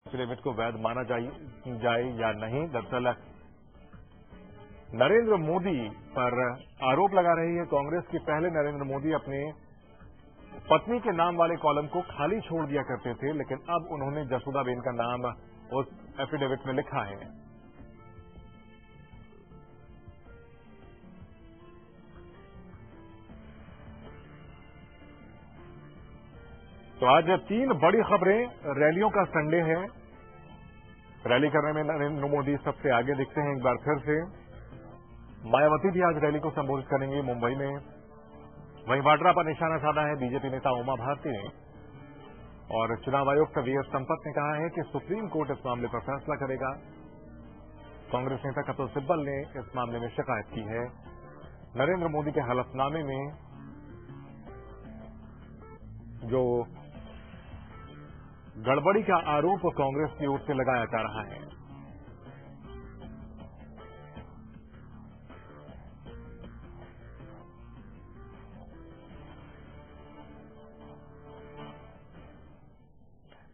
Affidavit को वैध माना जाए या नहीं। दरअसल नरेंद्र मोदी पर आरोप लगा रही है कांग्रेस कि पहले नरेंद्र मोदी अपने पत्नी के नाम वाले कॉलम को खाली छोड़ दिया करते थे, लेकिन अब उन्होंने जसोदाबेन का नाम उस एफिडेविट में लिखा है। तो आज 3 बड़ी खबरें। रैलियों का संडे है। रैली करने में नरेंद्र मोदी सबसे आगे दिखते हैं एक बार फिर से। मायावती भी आज रैली को संबोधित करेंगी मुंबई में। वहीं वाड्रा पर निशाना साधा है बीजेपी नेता उमा भारती ने। और चुनाव आयुक्त वीएस संपत ने कहा है कि सुप्रीम कोर्ट इस मामले पर फैसला करेगा। कांग्रेस नेता कपिल सिब्बल ने इस मामले में शिकायत की है। नरेंद्र मोदी के हलफनामे में जो गड़बड़ी का आरोप कांग्रेस की ओर से लगाया जा रहा है।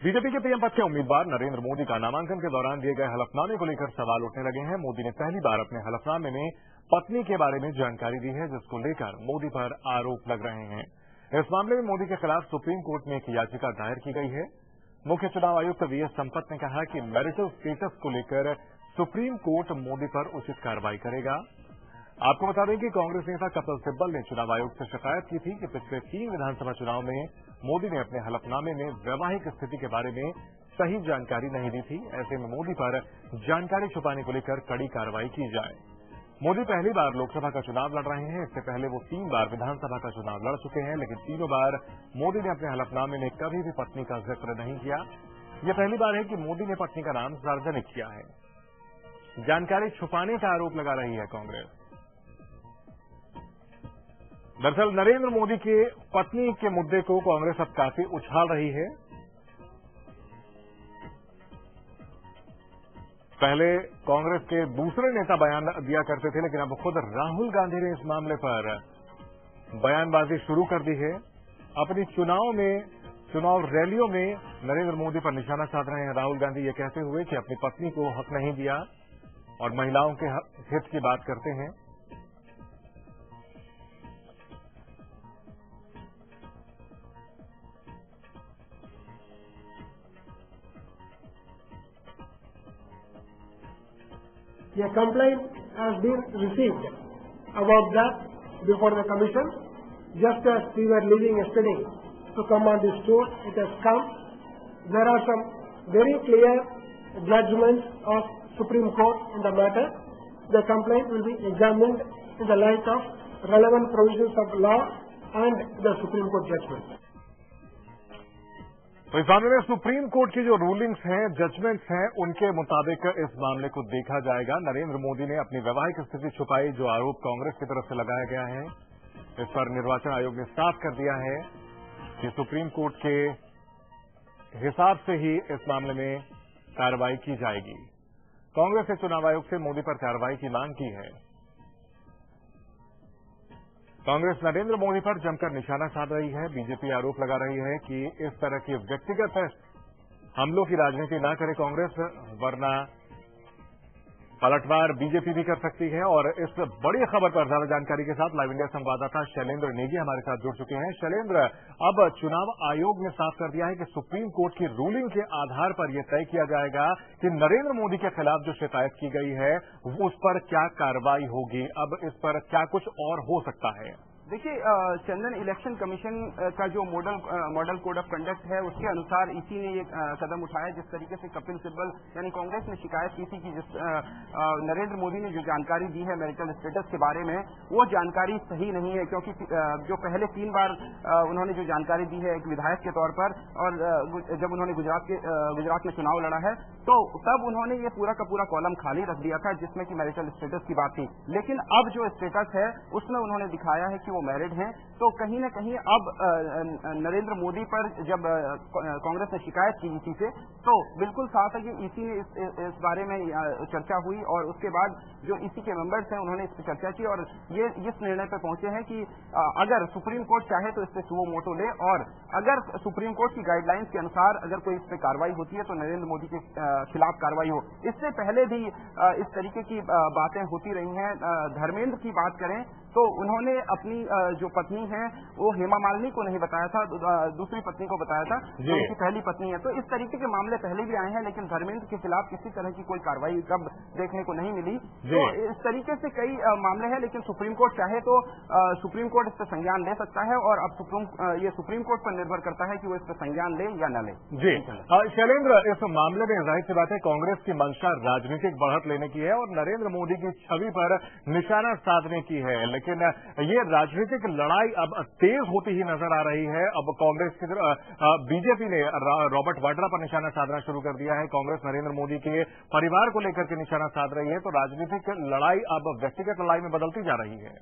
बीजेपी के पीएम पद के उम्मीदवार नरेंद्र मोदी का नामांकन के दौरान दिए गए हलफनामे को लेकर सवाल उठने लगे हैं। मोदी ने पहली बार अपने हलफनामे में पत्नी के बारे में जानकारी दी है, जिसको लेकर मोदी पर आरोप लग रहे हैं। इस मामले में मोदी के खिलाफ सुप्रीम कोर्ट में एक याचिका दायर की गई है। मुख्य चुनाव आयुक्त वीएस संपत ने कहा कि मैरिटल स्टेटस को लेकर सुप्रीम कोर्ट मोदी पर उचित कार्रवाई करेगा। आपको बता दें कि कांग्रेस नेता कपिल सिब्बल ने चुनाव आयोग से शिकायत की थी कि पिछले 3 विधानसभा चुनाव में मोदी ने अपने हलफनामे में वैवाहिक स्थिति के बारे में सही जानकारी नहीं दी थी। ऐसे में मोदी पर जानकारी छुपाने को लेकर कड़ी कार्रवाई की जाए। मोदी पहली बार लोकसभा का चुनाव लड़ रहे हैं। इससे पहले वो 3 बार विधानसभा का चुनाव लड़ चुके हैं, लेकिन तीनों बार मोदी ने अपने हलफनामे में कभी भी पत्नी का जिक्र नहीं किया। यह पहली बार है कि मोदी ने पत्नी का नाम सार्वजनिक किया है। जानकारी छुपाने का आरोप लगा रही है कांग्रेस। दरअसल नरेंद्र मोदी के पत्नी के मुद्दे को कांग्रेस अब काफी उछाल रही है। पहले कांग्रेस के दूसरे नेता बयान दिया करते थे, लेकिन अब खुद राहुल गांधी ने इस मामले पर बयानबाजी शुरू कर दी है। अपनी चुनाव रैलियों में नरेंद्र मोदी पर निशाना साध रहे हैं राहुल गांधी, ये कहते हुए कि अपनी पत्नी को हक नहीं दिया और महिलाओं के हित की बात करते हैं। A complaint has been received about that before the commission. Just as we were leaving yesterday to come on this tour, it has come. There are some very clear judgments of Supreme Court in the matter. The complaint will be examined in the light of relevant provisions of law and the Supreme Court judgment. तो इस मामले में supreme court की जो rulings हैं, judgements हैं, उनके मुताबिक इस मामले को देखा जाएगा। नरेंद्र मोदी ने अपनी वैवाहिक स्थिति छुपाई, जो आरोप कांग्रेस की तरफ से लगाया गया है, इस पर निर्वाचन आयोग ने साफ कर दिया है कि सुप्रीम कोर्ट के हिसाब से ही इस मामले में कार्रवाई की जाएगी। कांग्रेस ने चुनाव आयोग से मोदी पर कार्रवाई की मांग की है। कांग्रेस नरेंद्र मोदी पर जमकर निशाना साध रही है। बीजेपी आरोप लगा रही है कि इस तरह की व्यक्तिगत हमलों की राजनीति न करे कांग्रेस, वरना पलटवार बीजेपी भी कर सकती है। और इस बड़ी खबर पर ज्यादा जानकारी के साथ लाइव इंडिया संवाददाता शैलेंद्र नेगी हमारे साथ जुड़ चुके हैं। शैलेंद्र, अब चुनाव आयोग ने साफ कर दिया है कि सुप्रीम कोर्ट की रूलिंग के आधार पर यह तय किया जाएगा कि नरेंद्र मोदी के खिलाफ जो शिकायत की गई है उस पर क्या कार्रवाई होगी। अब इस पर क्या कुछ और हो सकता है? देखिए चंदन, इलेक्शन कमीशन का जो मॉडल कोड ऑफ कंडक्ट है उसके अनुसार इसी ने ये कदम उठाया। जिस तरीके से कपिल सिब्बल यानी कांग्रेस ने शिकायत की थी कि जिस नरेंद्र मोदी ने जो जानकारी दी है मैरिटल स्टेटस के बारे में, वो जानकारी सही नहीं है, क्योंकि जो पहले 3 बार उन्होंने जो जानकारी दी है एक विधायक के तौर पर, और जब उन्होंने गुजरात में चुनाव लड़ा है तो तब उन्होंने ये पूरा का पूरा कॉलम खाली रख दिया था जिसमें कि मैरिटल स्टेटस की बात थी। लेकिन अब जो स्टेटस है उसमें उन्होंने दिखाया है कि वो मैरिड हैं। तो कहीं न कहीं अब नरेंद्र मोदी पर जब कांग्रेस ने शिकायत की ईसी से, तो बिल्कुल साफ है कि ईसी ने इस बारे में चर्चा हुई और उसके बाद जो ईसी के मेंबर्स हैं उन्होंने इस पर चर्चा की और ये इस निर्णय पर पहुंचे हैं कि अगर सुप्रीम कोर्ट चाहे तो इस पे सुओ मोटो ले, और अगर सुप्रीम कोर्ट की गाइडलाइंस के अनुसार अगर कोई इस पे कार्रवाई होती है तो नरेंद्र मोदी के खिलाफ कार्रवाई हो। इससे पहले भी इस तरीके की बातें होती रही हैं। धर्मेंद्र की बात करें तो उन्होंने अपनी जो पत्नी है वो हेमा मालिनी को नहीं बताया था, दूसरी पत्नी को बताया था जो उनकी पहली पत्नी है। तो इस तरीके के मामले पहले भी आए हैं, लेकिन धर्मेंद्र के खिलाफ किसी तरह की कोई कार्रवाई कब देखने को नहीं मिली। तो इस तरीके से कई मामले हैं, लेकिन सुप्रीम कोर्ट चाहे तो सुप्रीम कोर्ट इस पर संज्ञान ले सकता है और अब ये सुप्रीम कोर्ट पर निर्भर करता है कि वो इस पर संज्ञान ले या न ले। जी शैलेंद्र, इस मामले में जाहिर सी बात है कांग्रेस की मंशा राजनीतिक बढ़त लेने की है और नरेंद्र मोदी की छवि पर निशाना साधने की है, लेकिन ये राजनीतिक लड़ाई अब तेज होती ही नजर आ रही है। अब कांग्रेस की बीजेपी ने रॉबर्ट वाड्रा पर निशाना साधना शुरू कर दिया है। कांग्रेस नरेंद्र मोदी के परिवार को लेकर के निशाना साध रही है, तो राजनीतिक लड़ाई अब व्यक्तिगत लड़ाई में बदलती जा रही है।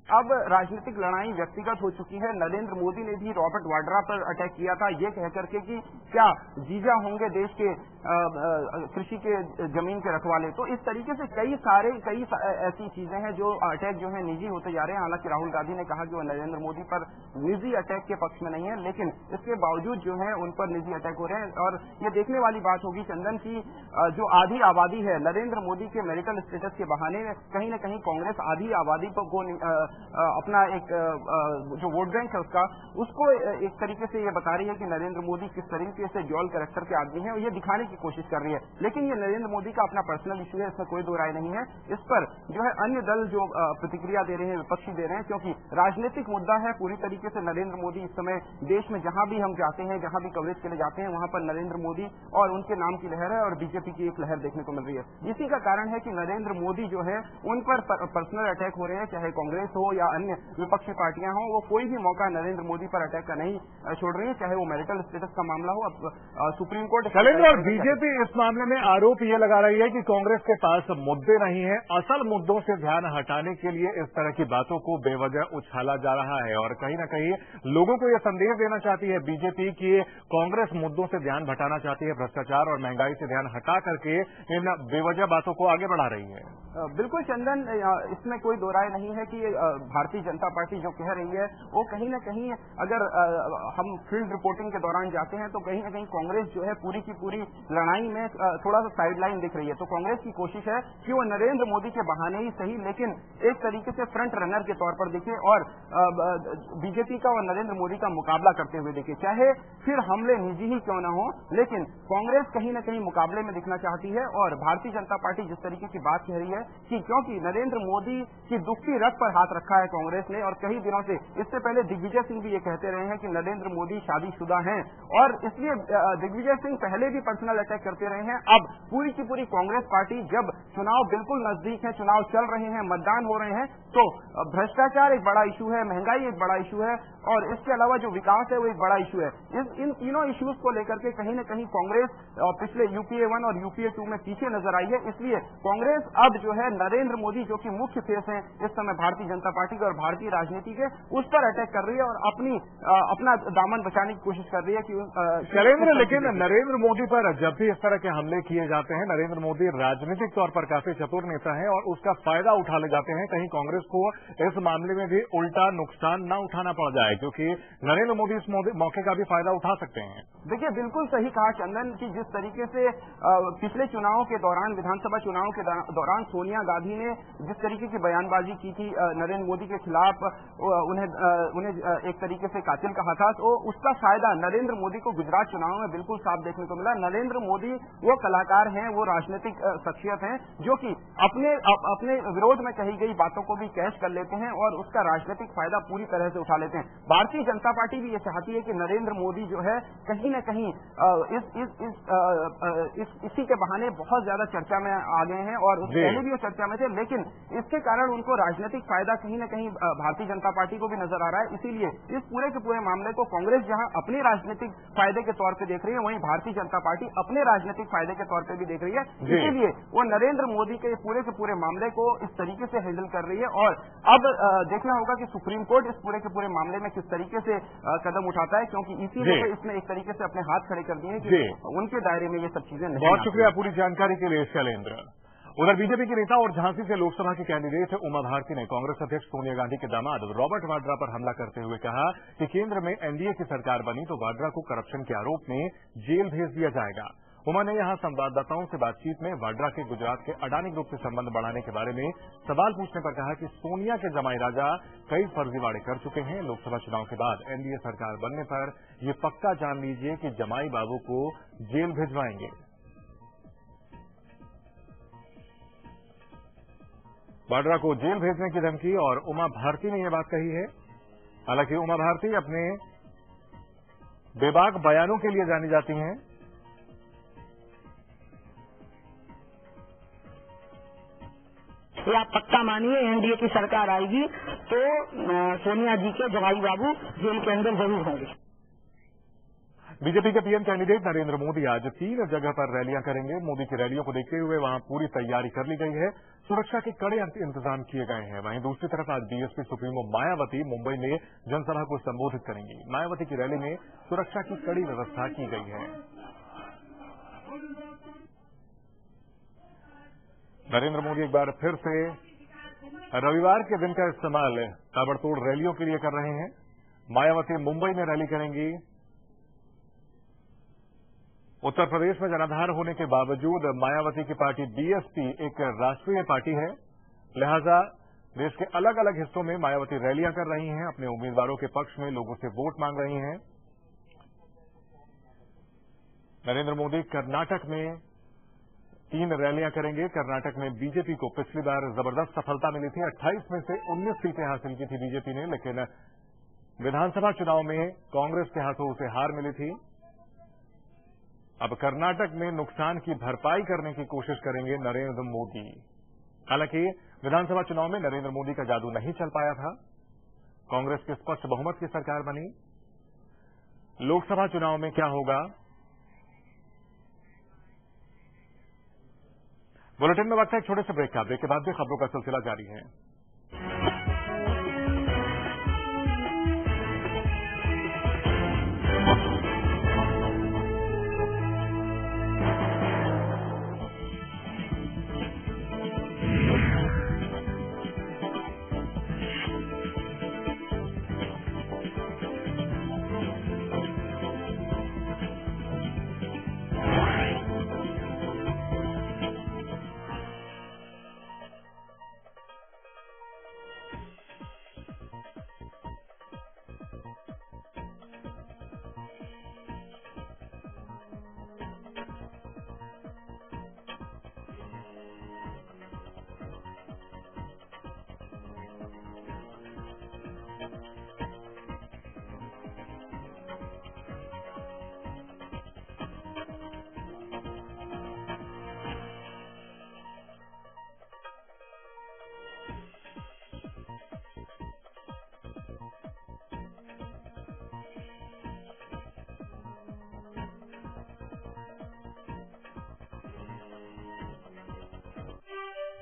अब राजनीतिक लड़ाई व्यक्तिगत हो चुकी है। नरेंद्र मोदी ने भी रॉबर्ट वाड्रा पर अटैक किया था, ये कहकर के कि क्या जीजा होंगे देश के कृषि के जमीन के रखवाले। तो इस तरीके से कई ऐसी चीजें हैं जो अटैक जो है निजी होते जा रहे हैं। हालांकि राहुल गांधी ने कहा कि वो नरेंद्र मोदी पर निजी अटैक के पक्ष में नहीं है, लेकिन इसके बावजूद जो है उन पर निजी अटैक हो रहे हैं। और ये देखने वाली बात होगी चंदन की जो आधी आबादी है नरेंद्र मोदी के मैरिटल स्टेटस के बहाने कहीं न कहीं कांग्रेस आधी आबादी को अपना एक जो वोट बैंक है उसको एक तरीके से ये बता रही है कि नरेंद्र मोदी किस तरीके से ड्यूअल कैरेक्टर के आदमी हैं और ये दिखाने की कोशिश कर रही है। लेकिन ये नरेंद्र मोदी का अपना पर्सनल इशू है, इसमें कोई दो राय नहीं है। इस पर जो है अन्य दल जो प्रतिक्रिया दे रहे हैं, विपक्षी दे रहे हैं, क्योंकि राजनीतिक मुद्दा है पूरी तरीके से। नरेंद्र मोदी इस समय देश में जहां भी हम जाते हैं, जहां भी कवरेज के लिए जाते हैं, वहां पर नरेंद्र मोदी और उनके नाम की लहर है और बीजेपी की एक लहर देखने को मिल रही है। इसी का कारण है कि नरेंद्र मोदी जो है उन पर पर्सनल अटैक हो रहे हैं, चाहे कांग्रेस हो या अन्य विपक्षी पार्टियां हों, वो कोई भी मौका नरेंद्र मोदी पर अटैक का नहीं छोड़ रही है, चाहे वो मैरिटल स्टेटस का मामला हो। अब सुप्रीम कोर्ट और बीजेपी इस मामले में आरोप ये लगा रही है कि कांग्रेस के पास मुद्दे नहीं है, असल मुद्दों से ध्यान हटाने के लिए इस तरह की बातों को बेवजह उछाला जा रहा है और कहीं न कहीं लोगों को यह संदेश देना चाहती है बीजेपी कि कांग्रेस मुद्दों से ध्यान हटाना चाहती है, भ्रष्टाचार और महंगाई से ध्यान हटा करके इन बेवजह बातों को आगे बढ़ा रही है। बिल्कुल चंदन, इसमें कोई दो राय नहीं है कि भारतीय जनता पार्टी जो कह रही है वो कहीं न कहीं, अगर हम फील्ड रिपोर्टिंग के दौरान जाते हैं तो कहीं न कहीं कांग्रेस जो है पूरी की पूरी लड़ाई में थोड़ा सा साइडलाइन दिख रही है। तो कांग्रेस की कोशिश है कि वो नरेंद्र मोदी के बहाने ही सही, लेकिन एक तरीके से फ्रंट रनर के तौर पर दिखे और बीजेपी का और नरेंद्र मोदी का मुकाबला करते हुए दिखे, चाहे फिर हमले निजी ही क्यों न हो, लेकिन कांग्रेस कहीं न कहीं मुकाबले में दिखना चाहती है। और भारतीय जनता पार्टी जिस तरीके की बात कह रही है कि क्योंकि नरेंद्र मोदी की दुखती रग पर हाथ रखा है कांग्रेस ने, और कई दिनों से, इससे पहले दिग्विजय सिंह भी ये कहते रहे हैं कि नरेंद्र मोदी शादीशुदा हैं और इसलिए दिग्विजय सिंह पहले भी पर्सनल अटैक करते रहे हैं। अब पूरी की पूरी कांग्रेस पार्टी, जब चुनाव बिल्कुल नजदीक है, चुनाव चल रहे हैं, मतदान हो रहे हैं, तो भ्रष्टाचार एक बड़ा इशू है, महंगाई एक बड़ा इशू है और इसके अलावा जो विकास है वो एक बड़ा इशू है। इन तीनों इश्यूज को लेकर के कहीं न कहीं कांग्रेस पिछले यूपीए 1 और यूपीए 2 में पीछे नजर आई है। इसलिए कांग्रेस अब जो है नरेंद्र मोदी जो कि मुख्य फेस है इस समय भारतीय जनता पार्टी के और भारतीय राजनीति के, उस पर अटैक कर रही है और अपना दामन बचाने की कोशिश कर रही है कि शैलेंद्र, लेकिन नरेंद्र मोदी पर जब भी इस तरह के हमले किए जाते हैं, नरेंद्र मोदी राजनीतिक तौर पर काफी चतुर नेता है और उसका फायदा उठा ले जाते हैं। कहीं कांग्रेस को इस मामले में भी उल्टा नुकसान न उठाना पड़ जाए, क्योंकि नरेंद्र मोदी इस मौके का भी फायदा उठा सकते हैं। देखिए, बिल्कुल सही कहा चंदन कि जिस तरीके से पिछले चुनावों के दौरान, विधानसभा चुनावों के दौरान सोनिया गांधी ने जिस तरीके की बयानबाजी की थी नरेंद्र मोदी के खिलाफ, उन्हें एक तरीके से कातिल कहा था, तो उसका फायदा नरेंद्र मोदी को गुजरात चुनाव में बिल्कुल साफ देखने को मिला। नरेंद्र मोदी वो कलाकार हैं, वो राजनीतिक शख्सियत हैं जो कि अपने विरोध में कही गई बातों को भी कैश कर लेते हैं और उसका राजनीतिक फायदा पूरी तरह से उठा लेते हैं। भारतीय जनता पार्टी भी ये चाहती है कि नरेंद्र मोदी जो है कहीं न कहीं इसी के बहाने बहुत ज्यादा चर्चा में आ गए हैं और पहले भी वो चर्चा में थे, लेकिन इसके कारण उनको राजनीतिक फायदा कहीं न कहीं भारतीय जनता पार्टी को भी नजर आ रहा है। इसीलिए इस पूरे के पूरे मामले को कांग्रेस जहां अपने राजनीतिक फायदे के तौर पर देख रही है, वहीं भारतीय जनता पार्टी अपने राजनीतिक फायदे के तौर पर भी देख रही है। इसीलिए वो नरेंद्र मोदी के पूरे के पूरे मामले को इस तरीके से हैंडल कर रही है। और अब देखना होगा कि सुप्रीम कोर्ट इस पूरे के पूरे मामले में किस तरीके से कदम उठाता है, क्योंकि ईसी ने इसमें एक तरीके से अपने हाथ खड़े कर दिए कि उनके दायरे में ये सब चीजें नहीं। बहुत शुक्रिया पूरी जानकारी के लिए शैलेंद्र। उधर बीजेपी के नेता और झांसी से लोकसभा के कैंडिडेट उमा भारती ने कांग्रेस अध्यक्ष सोनिया गांधी के दामाद रॉबर्ट वाड्रा पर हमला करते हुए कहा कि केंद्र में एनडीए की सरकार बनी तो वाड्रा को करप्शन के आरोप में जेल भेज दिया जाएगा। उमा ने यहां संवाददाताओं से बातचीत में वाड्रा के गुजरात के अडानी ग्रुप से संबंध बढ़ाने के बारे में सवाल पूछने पर कहा कि सोनिया के जमाई राजा कई फर्जीवाड़े कर चुके हैं। लोकसभा चुनाव के बाद एनडीए सरकार बनने पर ये पक्का जान लीजिए कि जमाई बाबू को जेल भिजवाएंगे। वाड्रा को जेल भेजने की धमकी और उमा भारती ने यह बात कही है। हालांकि उमा भारती अपने बेबाक बयानों के लिए जानी जाती हैं। आप पक्का मानिए एनडीए की सरकार आएगी तो सोनिया जी के जवाई बाबू जेल के अंदर जरूर होंगे। बीजेपी के पीएम कैंडिडेट नरेंद्र मोदी आज 3 जगह पर रैलियां करेंगे। मोदी की रैलियों को देखते हुए वहां पूरी तैयारी कर ली गई है। सुरक्षा के कड़े इंतजाम किए गए हैं। वहीं दूसरी तरफ आज बीएसपी सुप्रीमो मायावती मुंबई में जनसभा को संबोधित करेंगी। मायावती की रैली में सुरक्षा की कड़ी व्यवस्था की गई है। नरेंद्र मोदी एक बार फिर से रविवार के दिन का इस्तेमाल ताबड़तोड़ रैलियों के लिए कर रहे हैं। मायावती मुंबई में रैली करेंगी। उत्तर प्रदेश में जनाधार होने के बावजूद मायावती की पार्टी बीएसपी एक राष्ट्रीय पार्टी है, लिहाजा देश के अलग अलग हिस्सों में मायावती रैलियां कर रही हैं। अपने उम्मीदवारों के पक्ष में लोगों से वोट मांग रही हैं। नरेंद्र मोदी कर्नाटक में 3 रैलियां करेंगे। कर्नाटक में बीजेपी को पिछली बार जबरदस्त सफलता मिली थी। 28 में से 19 सीटें हासिल की थी बीजेपी ने, लेकिन विधानसभा चुनाव में कांग्रेस के हाथों उसे हार मिली थी। अब कर्नाटक में नुकसान की भरपाई करने की कोशिश करेंगे नरेंद्र मोदी। हालांकि विधानसभा चुनाव में नरेंद्र मोदी का जादू नहीं चल पाया था। कांग्रेस की स्पष्ट बहुमत की सरकार बनी। लोकसभा चुनाव में क्या होगा? बुलेटिन में वक्त है एक छोटे से ब्रेक का। ब्रेक के बाद भी खबरों का सिलसिला जारी है।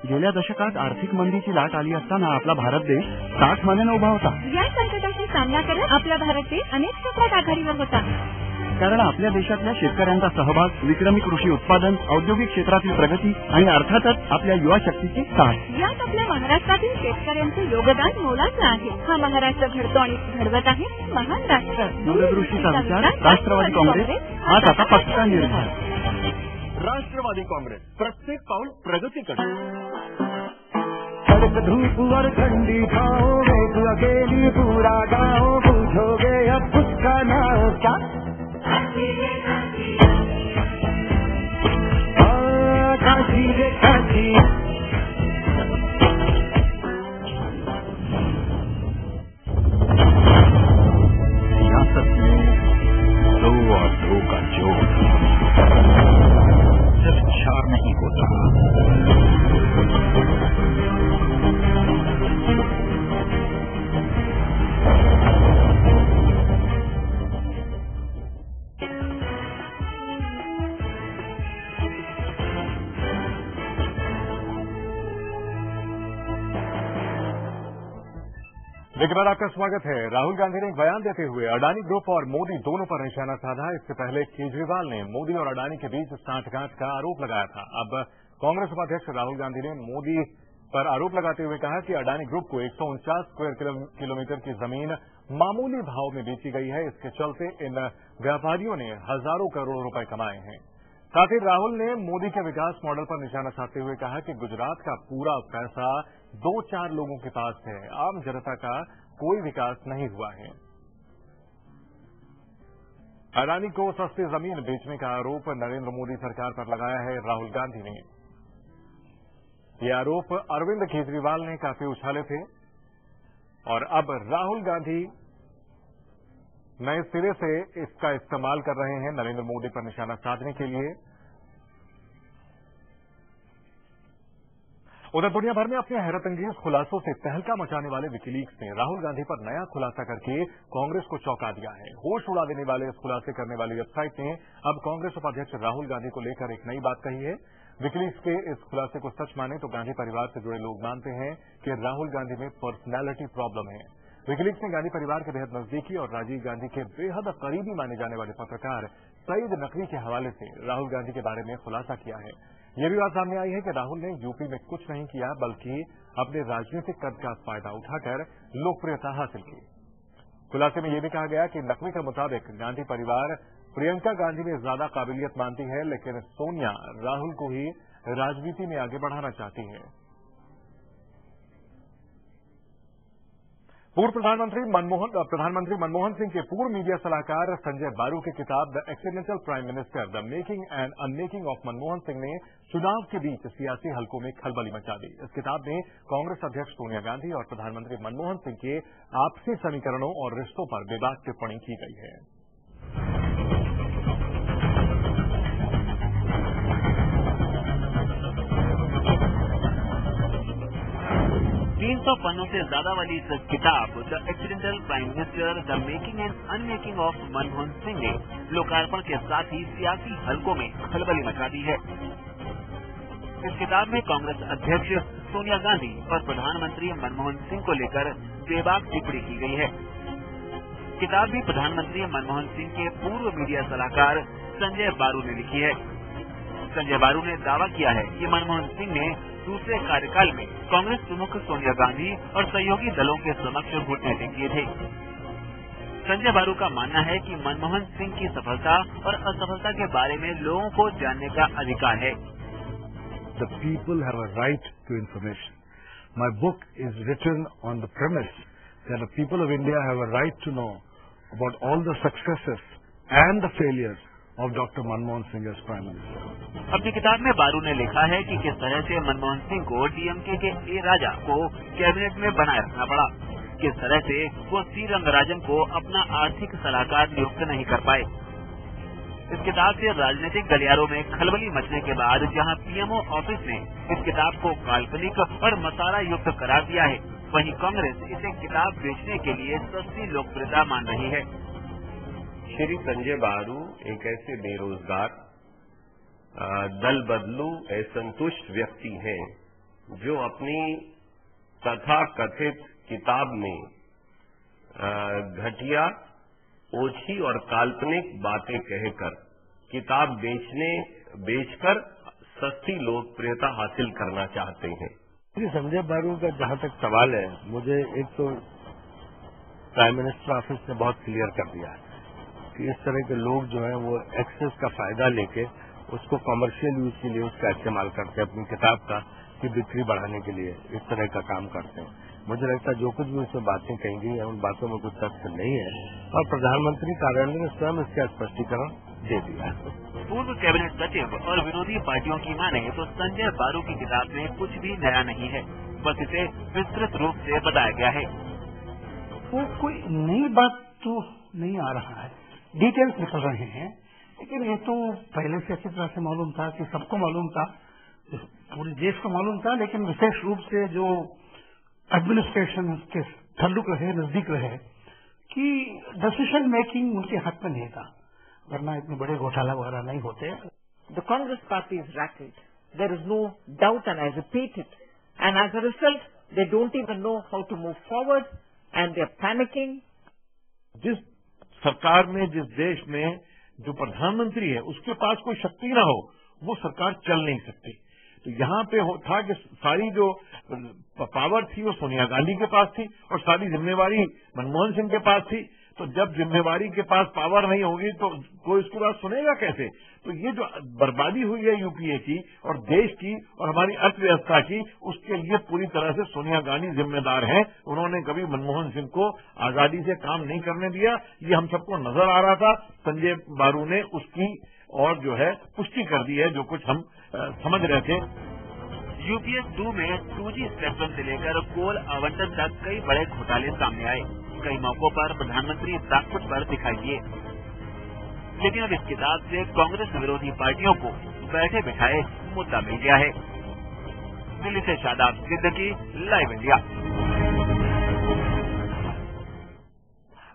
गेल्या दशकात आर्थिक मंदीची लाट आली असताना आपला भारत देश 60 मानेनं उभा होता। या संकटाशी सामना करत आपला भारत देश अनेक क्षेत्रात आघाडीवर होता। कारण आपल्या देशातल्या शेतकऱ्यांचा सहभाग, विक्रमी कृषी उत्पादन, औद्योगिक क्षेत्रातील प्रगती आणि अर्थातच आपल्या युवा शक्तीची साथ यात आपल्या महाराष्ट्रातील शेतकऱ्यांचं योगदान मोलाचं आहे। हा महाराष्ट्र घडतो आणि घडवत आहे महान राष्ट्र। दूरदृष्टीचा विचार राष्ट्रवादी काँग्रेस आज आता पक्का निर्धार। राष्ट्रवादी कांग्रेस प्रत्येक पाऊल प्रगतीकडे। कड़क धूप और ठंडी छाओं में तू अकेली पूरा गाँव पूछोगे अब उसका नाम क्या? काशी रे काशी। सियासत में 2 और 2 का जोड़ सिर्फ 4 नहीं होता। ब्रेक के बाद आपका स्वागत है। राहुल गांधी ने एक बयान देते हुए अडानी ग्रुप और मोदी दोनों पर निशाना साधा। इससे पहले केजरीवाल ने मोदी और अडानी के बीच सांठगांठ का आरोप लगाया था। अब कांग्रेस उपाध्यक्ष राहुल गांधी ने मोदी पर आरोप लगाते हुए कहा कि अडानी ग्रुप को 149 स्क्वायर किलोमीटर की जमीन मामूली भाव में बेची गई है। इसके चलते इन व्यापारियों ने हजारों करोड़ रुपए कमाए हैं। साथ ही राहुल ने मोदी के विकास मॉडल पर निशाना साधते हुए कहा कि गुजरात का पूरा पैसा 2-4 लोगों के पास है, आम जनता का कोई विकास नहीं हुआ है। अडानी को सस्ती जमीन बेचने का आरोप नरेंद्र मोदी सरकार पर लगाया है राहुल गांधी ने। ये आरोप अरविंद केजरीवाल ने काफी उछाले थे और अब राहुल गांधी नए सिरे से इसका इस्तेमाल कर रहे हैं नरेंद्र मोदी पर निशाना साधने के लिए। उधर दुनिया भर में अपने हैरतअंगेज खुलासों से तहलका मचाने वाले विकीलीक्स ने राहुल गांधी पर नया खुलासा करके कांग्रेस को चौंका दिया है। होश उड़ा देने वाले इस खुलासे करने वाली वेबसाइट ने अब कांग्रेस उपाध्यक्ष राहुल गांधी को लेकर एक नई बात कही है। विकीलीक्स के इस खुलासे को सच माने तो गांधी परिवार से जुड़े लोग मानते हैं कि राहुल गांधी में पर्सनैलिटी प्रॉब्लम है। विकीलीक्स ने गांधी परिवार के बेहद नजदीकी और राजीव गांधी के बेहद करीबी माने जाने वाले पत्रकार सईद नकवी के हवाले से राहुल गांधी के बारे में खुलासा किया है। यह भी बात सामने आई है कि राहुल ने यूपी में कुछ नहीं किया बल्कि अपने राजनीतिक कद का फायदा उठाकर लोकप्रियता हासिल की। खुलासे में यह भी कहा गया कि नकवी के मुताबिक गांधी परिवार प्रियंका गांधी में ज्यादा काबिलियत मानती है, लेकिन सोनिया राहुल को ही राजनीति में आगे बढ़ाना चाहती है। पूर्व प्रधानमंत्री मनमोहन सिंह के पूर्व मीडिया सलाहकार संजय बारू की किताब the accidental prime minister the making and unmaking of Manmohan Singh ने चुनाव के बीच सियासी हलकों में खलबली मचा दी। इस किताब में कांग्रेस अध्यक्ष सोनिया गांधी और प्रधानमंत्री मनमोहन सिंह के आपसी समीकरणों और रिश्तों पर बेबाक टिप्पणी की गई है। 300 पन्नों से ज्यादा वाली इस किताब the accidental prime minister the making and unmaking of Manmohan Singh ने लोकार्पण के साथ ही सियासी हलकों में खलबली मचा दी है। इस किताब में कांग्रेस अध्यक्ष सोनिया गांधी और प्रधानमंत्री मनमोहन सिंह को लेकर बेबाक टिप्पणी की गई है। किताब भी प्रधानमंत्री मनमोहन सिंह के पूर्व मीडिया सलाहकार संजय बारू ने लिखी है। संजय बारू ने दावा किया है कि मनमोहन सिंह ने दूसरे कार्यकाल में कांग्रेस प्रमुख सोनिया गांधी और सहयोगी दलों के समक्ष घुटने टेकिए थे। संजय बारू का मानना है कि मनमोहन सिंह की सफलता और असफलता के बारे में लोगों को जानने का अधिकार है। The people have a right to information. My book is written on the premise that the people of India have a right to know about all the successes and the failures of Dr. Manmohan Singh as Prime Minister. अपनी किताब में बारू ने लिखा है कि किस तरह से मनमोहन सिंह को डीएमके के ए राजा को कैबिनेट में बनाए रखना पड़ा, किस तरह से वो सी रंगराजन को अपना आर्थिक सलाहकार नियुक्त नहीं कर पाए। इस किताब से राजनीतिक गलियारों में खलबली मचने के बाद जहां पीएमओ ऑफिस ने इस किताब को काल्पनिक और मसाला युक्त करार दिया है, वहीं कांग्रेस इसे किताब बेचने के लिए सस्ती लोकप्रियता मान रही है। श्री संजय बारू एक ऐसे बेरोजगार, दल बदलू, असंतुष्ट व्यक्ति हैं जो अपनी तथाकथित किताब में घटिया, ओछी और काल्पनिक बातें कहकर किताब बेचकर सस्ती लोकप्रियता हासिल करना चाहते हैं। संजय बारू का जहां तक सवाल है, मुझे एक तो प्राइम मिनिस्टर ऑफिस ने बहुत क्लियर कर दिया है कि इस तरह के लोग जो हैं वो एक्सेस का फायदा लेके उसको कमर्शियल यूज के लिए उसका इस्तेमाल करते हैं, अपनी किताब का की बिक्री बढ़ाने के लिए इस तरह का काम करते हैं। मुझे लगता है जो कुछ भी उसमें बातें कही गई है उन बातों में कुछ तथ्य नहीं है और प्रधानमंत्री कार्यालय ने स्वयं इसका स्पष्टीकरण दे दिया है। पूर्व कैबिनेट सचिव और विरोधी पार्टियों की माने तो संजय बारू की किताब में कुछ भी नया नहीं है, बस इसे विस्तृत रूप से बताया गया है। वो कोई नई बात तो नहीं आ रहा है, डिटेल्स निकल रहे हैं, लेकिन ये तो पहले से अच्छी तरह से मालूम था कि सबको मालूम था, पूरे देश को मालूम था, लेकिन विशेष रूप से जो एडमिनिस्ट्रेशन के ताल्लुक रहे, नजदीक रहे कि डिसीजन मेकिंग उनके हाथ में नहीं था, वरना इतने बड़े घोटाला वगैरह नहीं होते। The Congress party is rattled. There is no doubt, and I repeat it. And as a result, they don't even know how to move forward. and they're panicking. जिस सरकार में, जिस देश में जो प्रधानमंत्री है उसके पास कोई शक्ति ना हो, वो सरकार चल नहीं सकती। तो यहाँ पे था कि सारी जो पावर थी वो सोनिया गांधी के पास थी और सारी जिम्मेवारी मनमोहन सिंह के पास थी। तो जब जिम्मेवारी के पास पावर नहीं होगी तो कोई उसकी बात सुनेगा कैसे? तो ये जो बर्बादी हुई है यूपीए की और देश की और हमारी अर्थव्यवस्था की, उसके लिए पूरी तरह से सोनिया गांधी जिम्मेदार हैं। उन्होंने कभी मनमोहन सिंह को आजादी से काम नहीं करने दिया, ये हम सबको नजर आ रहा था। संजय बारू ने उसकी और जो है पुष्टि कर दी है, जो कुछ हम समझ रहे थे। यूपीएस 2 में 2G स्पेक्ट्रम से लेकर कोल आवंटन तक कई बड़े घोटाले सामने आए। कई मौकों पर प्रधानमंत्री बैकफुट पर दिखाई दिए, लेकिन अब इस किताब से कांग्रेस विरोधी पार्टियों को बैठे बिठाए मुद्दा मिल गया है। दिल्ली से शादाब सिद्दीकी, लाइव इंडिया।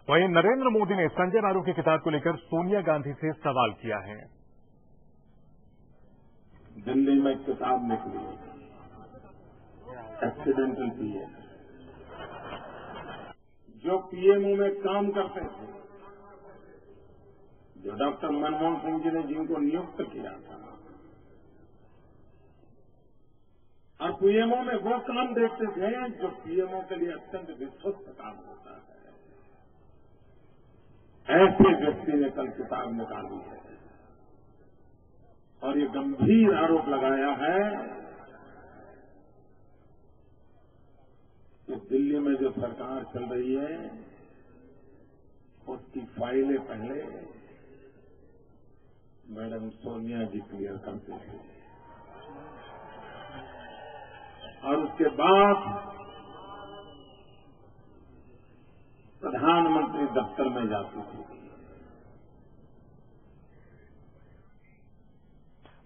वहीं नरेंद्र मोदी ने संजय बारू की किताब को लेकर सोनिया गांधी से सवाल किया है। दिल्ली में किताब निकली, एक्सीडेंटल पीएम, जो पीएमओ में काम करते थे, जो डॉक्टर मनमोहन सिंह जी ने जिनको नियुक्त किया था, और पीएमओ में वो काम देखते थे जो पीएमओ के लिए अत्यंत विश्वस्त काम होता है। ऐसे व्यक्ति ने कल किताब निकाली है और ये गंभीर आरोप लगाया है कि दिल्ली में जो सरकार चल रही है उसकी फाइलें पहले मैडम सोनिया जी क्लियर करते थे और उसके बाद प्रधानमंत्री दफ्तर में जाती थी।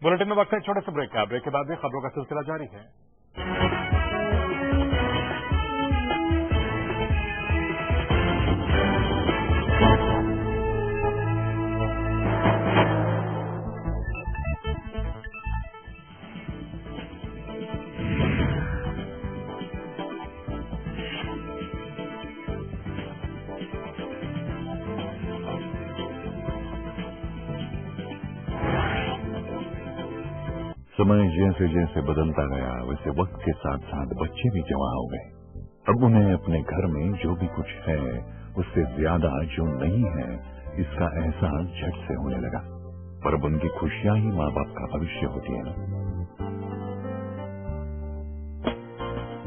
बुलेटिन में वक्त है छोटे से ब्रेक का। ब्रेक के बाद भी खबरों का सिलसिला जारी है। समय जैसे जैसे बदलता गया वैसे वक्त के साथ साथ बच्चे भी जवां हो गए। अब उन्हें अपने घर में जो भी कुछ है उससे ज्यादा जो नहीं है इसका एहसास झट से होने लगा। पर अब उनकी खुशियां ही माँ बाप का भविष्य होती है ना।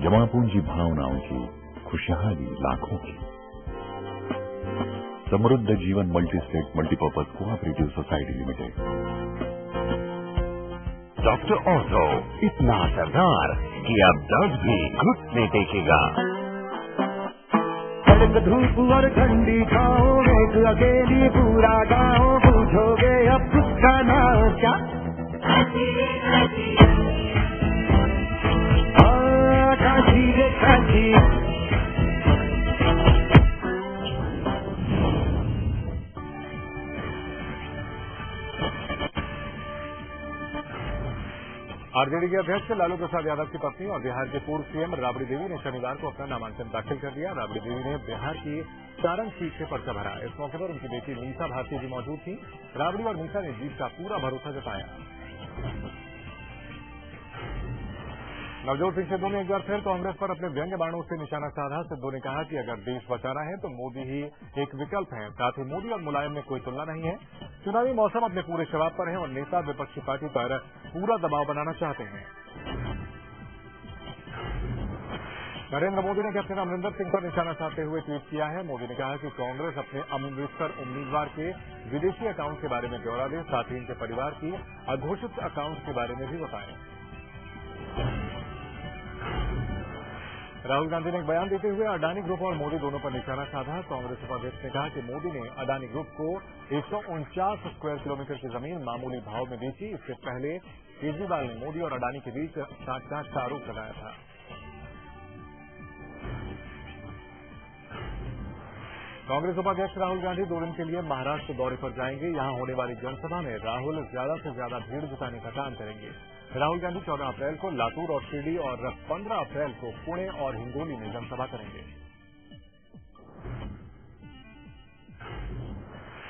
जमा पूंजी भावनाओं की, खुशहाली लाखों की। समृद्ध जीवन multi state multipurpose cooperative society limited. Doctor ortho इतना असरदार कि अब दर्द भी घुटने टेकेगा। कड़क धूप और ठंडी छाओं में तू अकेली पूरा गाँव पूछोगे अब उसका नाम क्या? काशी रे काशी। आरजेडी के अध्यक्ष लालू प्रसाद यादव की पत्नी और बिहार के पूर्व सीएम राबड़ी देवी ने शनिवार को अपना नामांकन दाखिल कर दिया। राबड़ी देवी ने बिहार की सारंग सीट से पर्चा भरा। इस मौके पर उनकी बेटी मीसा भारती भी मौजूद थी। राबड़ी और मीसा ने जीत का पूरा भरोसा जताया। नवजोत सिंह सिद्धू ने एक बार फिर कांग्रेस पर अपने व्यंग्य बाणों से निशाना साधा। सिद्धू ने कहा कि अगर देश बचाना है तो मोदी ही एक विकल्प है। साथ ही मोदी और मुलायम में कोई तुलना नहीं है। चुनावी मौसम अपने पूरे शबाब पर है और नेता विपक्षी पार्टी पर पूरा दबाव बनाना चाहते हैं। नरेंद्र मोदी ने कैप्टन अमरिंदर सिंह पर निशाना साधते हुए ट्वीट किया है। मोदी ने कहा कि कांग्रेस अपने अमृतसर उम्मीदवार के विदेशी अकाउंट के बारे में ब्यौरा दे, साथ ही इनके परिवार की अघोषित अकाउंट के बारे में भी बताएं। राहुल गांधी ने एक बयान देते हुए अडानी ग्रुप और मोदी दोनों पर निशाना साधा। कांग्रेस उपाध्यक्ष ने कहा कि मोदी ने अडानी ग्रुप को 149 स्क्वायर किलोमीटर की जमीन मामूली भाव में बेची। इससे पहले केजरीवाल ने मोदी और अडानी के बीच साठगांठ का आरोप लगाया था। कांग्रेस उपाध्यक्ष राहुल गांधी 2 दिन के लिए महाराष्ट्र दौरे पर जाएंगे। यहां होने वाली जनसभा में राहुल ज्यादा से ज्यादा भीड़ जुटाने का काम करेंगे। राहुल गांधी 14 अप्रैल को लातूर और शिरडी और 15 अप्रैल को पुणे और हिंगोली में जनसभा करेंगे।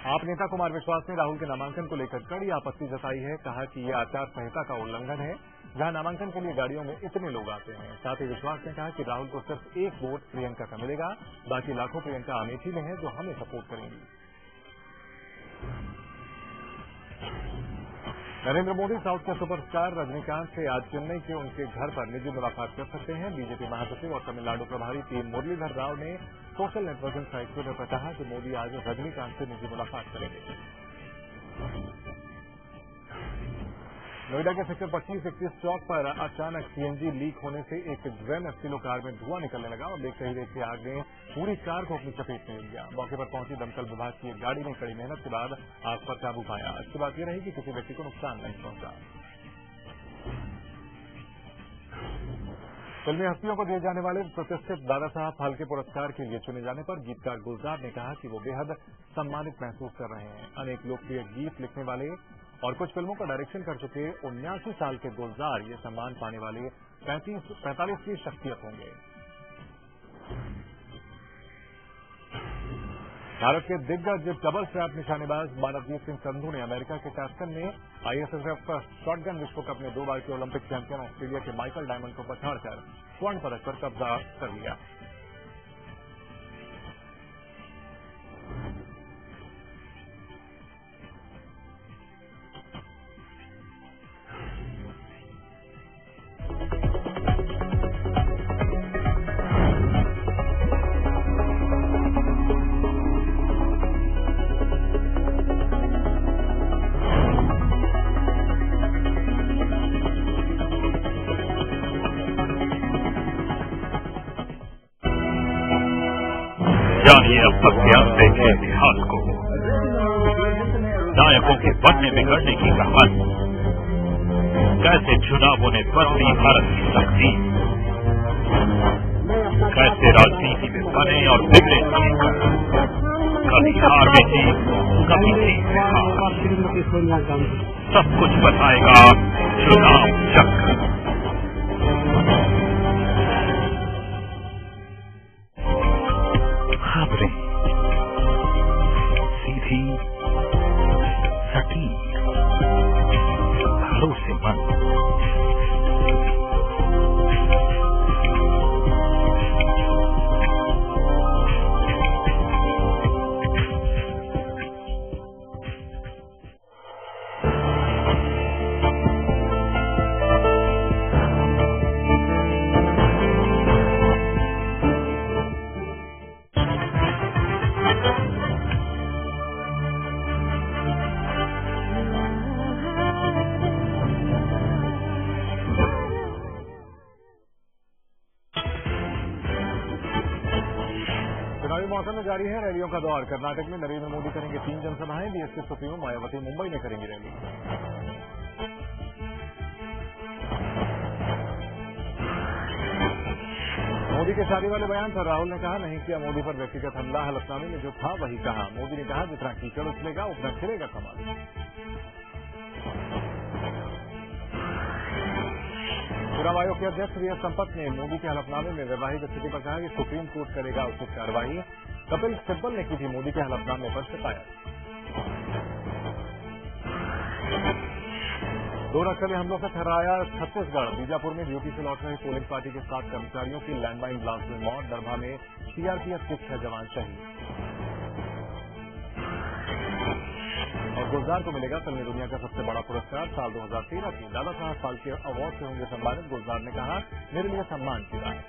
आप नेता कुमार विश्वास ने राहुल के नामांकन को लेकर कड़ी आपत्ति जताई है। कहा कि ये आचार संहिता का उल्लंघन है, जहां नामांकन के लिए गाड़ियों में इतने लोग आते हैं। साथ ही विश्वास ने कहा कि राहुल को सिर्फ एक वोट प्रियंका का मिलेगा, बाकी लाखों प्रियंका अमेठी में है जो हमें सपोर्ट करेंगी। नरेंद्र मोदी साउथ के सुपरस्टार रजनीकांत से आज चेन्नई के उनके घर पर निजी मुलाकात कर सकते हैं। बीजेपी महासचिव और तमिलनाडु प्रभारी पी मुरलीधर राव ने सोशल नेटवर्किंग साइट ट्विटर पर कहा कि मोदी आज रजनीकांत से निजी मुलाकात करेंगे। नोएडा के सेक्टर 25-21 चौक पर अचानक सीएनजी लीक होने से एक ग्रैंड एस्टिलो कार में धुआं निकलने लगा और देखते ही देखते आग ने पूरी कार को अपनी चपेट में ले लिया। मौके पर पहुंची दमकल विभाग की एक गाड़ी ने कड़ी मेहनत के बाद आग पर काबू पाया। अच्छी बात यह रही कि किसी व्यक्ति को नुकसान नहीं पहुंचा। फिल्मी हस्तियों को दिए जाने वाले प्रतिष्ठित दादा साहब फाल्के पुरस्कार के लिए चुने जाने पर गीतकार गुलजार ने कहा कि वो बेहद सम्मानित महसूस कर रहे हैं। अनेक लोकप्रिय गीत लिखने वाले और कुछ फिल्मों का डायरेक्शन कर चुके 79 साल के गुलजार ये सम्मान पाने वाले 45वीं शख्सियत होंगे। भारत के दिग्गज डबल स्ट्रैप निशानेबाज मानवजीत सिंह संधू ने अमेरिका के टस्कन में आईएसएसएफ शॉटगन विश्व कप में 2 बार के ओलंपिक चैंपियन ऑस्ट्रेलिया के माइकल डायमंड को पछाड़कर स्वर्ण पदक पर कब्जा कर लिया। जानिए अब तक देश के इतिहास को, नायकों के बनने बिगड़ने की कहानी, कैसे चुनावों ने बदली भारत की तकदीर, कैसे राजनीति में बने और बिगड़े समीकरण, कभी हार में जीत, कभी जीत में हार, सब कुछ बताएगा चुनाव चक्र। खबरें सीधी, सटीक, भरोसेमंद, मौसम में जारी है रैलियों का दौर। कर्नाटक में नरेंद्र मोदी करेंगे 3 जनसभाएं। बीएसपी सुप्रीमो मायावती मुंबई में करेंगी रैली। मोदी के शादी वाले बयान पर राहुल ने कहा नहीं किया मोदी पर व्यक्तिगत हमला, हलफनामे में जो था वही कहा। मोदी ने कहा जितना कीचड़ उछलेगा उतना खिलेगा कमल। चुनाव आयोग के अध्यक्ष वी एस संपत ने मोदी के हलफनामे में वैवाहिक स्थिति पर कहा कि सुप्रीम कोर्ट करेगा उचित कार्रवाई। कपिल सिब्बल ने की थी मोदी के हलफनामे पर शिकायत। 2 नक्सली हमलों से थर्राया छत्तीसगढ़। बीजापुर में ड्यूटी से लौट रहे पोलिंग पार्टी के 7 कर्मचारियों की लैंडमाइन ब्लास्ट में मौत। दरभा में सीआरपीएफ के 6 जवान शहीद। और गुलजार को मिलेगा फिल्मी दुनिया का सबसे बड़ा पुरस्कार। साल 2013 के दादा साहब फाल्के अवार्ड से होंगे सम्मानित। गुलजार ने कहा मेरे लिए सम्मान की राय।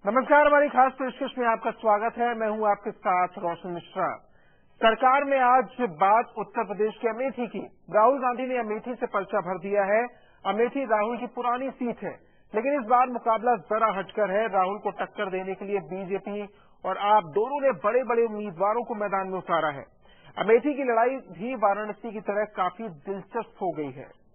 नमस्कार, हमारी खास पेशकश में आपका स्वागत है। मैं हूं आपके साथ रोशन मिश्रा। सरकार में आज बात उत्तर प्रदेश के अमेठी की। राहुल गांधी ने अमेठी से पर्चा भर दिया है। अमेठी राहुल की पुरानी सीट है, लेकिन इस बार मुकाबला जरा हटकर है। राहुल को टक्कर देने के लिए बीजेपी और आप दोनों ने बड़े बड़े उम्मीदवारों को मैदान में उतारा है। अमेठी की लड़ाई भी वाराणसी की तरह काफी दिलचस्प हो गई है।